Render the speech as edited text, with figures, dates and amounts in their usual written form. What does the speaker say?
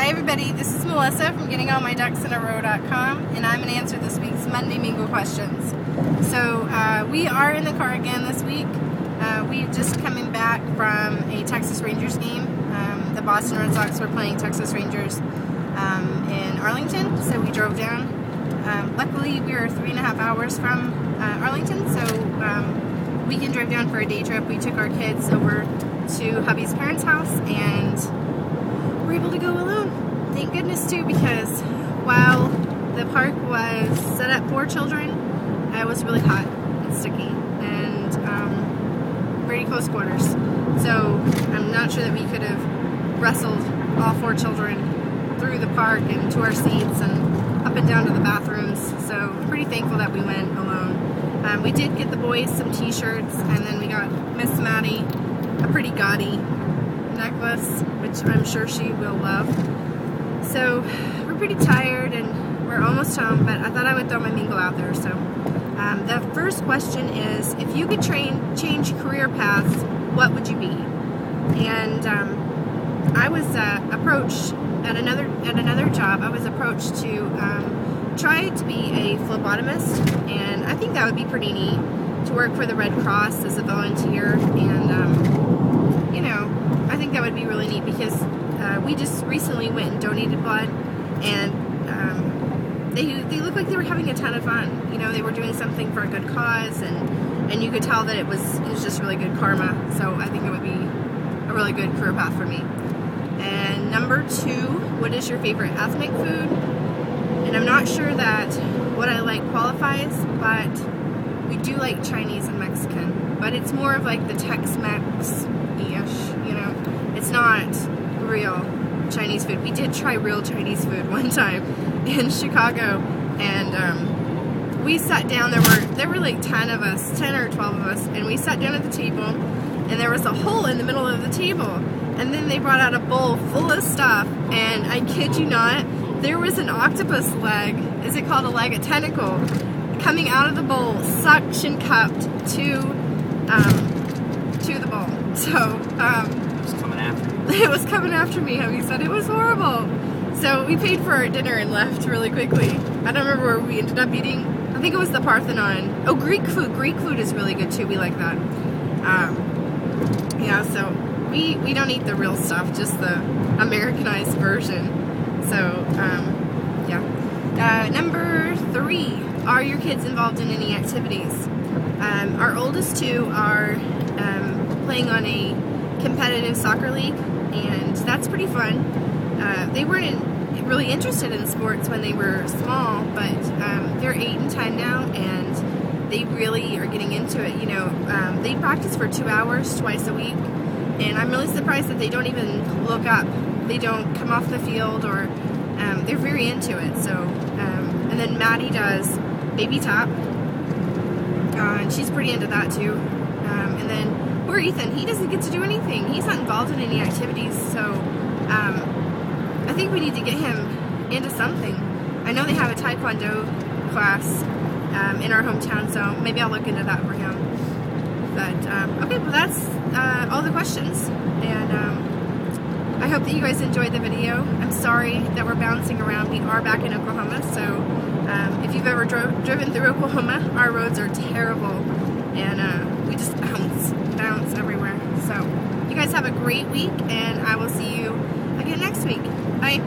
Hi everybody, this is Melissa from GettingAllMyDucksInARow.com, and I'm going to answer this week's Monday Mingle questions. So we are in the car again this week. We're just coming back from a Texas Rangers game. The Boston Red Sox were playing Texas Rangers in Arlington, so we drove down. Luckily we were 3.5 hours from Arlington, so we can drive down for a day trip. We took our kids over to hubby's parents' house and we're able to go alone. Thank goodness too, because while the park was set up for children, it was really hot and sticky and very close quarters. So I'm not sure that we could have wrestled all 4 children through the park and to our seats and up and down to the bathrooms. So I'm pretty thankful that we went alone. We did get the boys some t-shirts, and then we got Miss Maddie a pretty gaudy necklace, which I'm sure she will love. So we're pretty tired and we're almost home, but I thought I would throw my Mingle out there. So the first question is, if you could change career paths, what would you be? And I was approached at another job. I was approached to try to be a phlebotomist, and I think that would be pretty neat to work for the Red Cross as a volunteer. And you know, I think that would be really neat because we just recently went and donated blood, and they looked like they were having a ton of fun. You know, they were doing something for a good cause, and you could tell that it was just really good karma. So I think it would be a really good career path for me. And number 2, what is your favorite ethnic food? And I'm not sure that what I like qualifies, but we do like Chinese and Mexican, but it's more of like the Tex Mex-ish, you know. It's not real Chinese food. We did try real Chinese food one time in Chicago, and we sat down. There were like 10 of us, 10 or 12 of us, and we sat down at the table, and there was a hole in the middle of the table, and then they brought out a bowl full of stuff, and I kid you not, there was an octopus leg. Is it called a leg? A tentacle coming out of the bowl, suction cupped to the bowl. So it was coming after me. Hubby said it was horrible. So we paid for our dinner and left really quickly. I don't remember where we ended up eating. I think it was the Parthenon. Oh, Greek food. Greek food is really good too. We like that. Yeah, so we don't eat the real stuff, just the Americanized version. So, yeah. Number 3, are your kids involved in any activities? Our oldest 2 are playing on a competitive soccer league, and that's pretty fun. They weren't really interested in sports when they were small, but they're 8 and 10 now, and they really are getting into it. You know, they practice for 2 hours twice a week, and I'm really surprised that they don't even look up. They don't come off the field, or they're very into it. So, and then Maddie does baby top, and she's pretty into that too. And then poor Ethan, he doesn't get to do anything. He's not involved in any activities, so I think we need to get him into something. I know they have a Taekwondo class in our hometown, so maybe I'll look into that for him. But, okay, well that's all the questions, and I hope that you guys enjoyed the video. I'm sorry that we're bouncing around. We are back in Oklahoma, so if you've ever driven through Oklahoma, our roads are terrible, and we just bounce everywhere. So you guys have a great week, and I will see you again next week. Bye.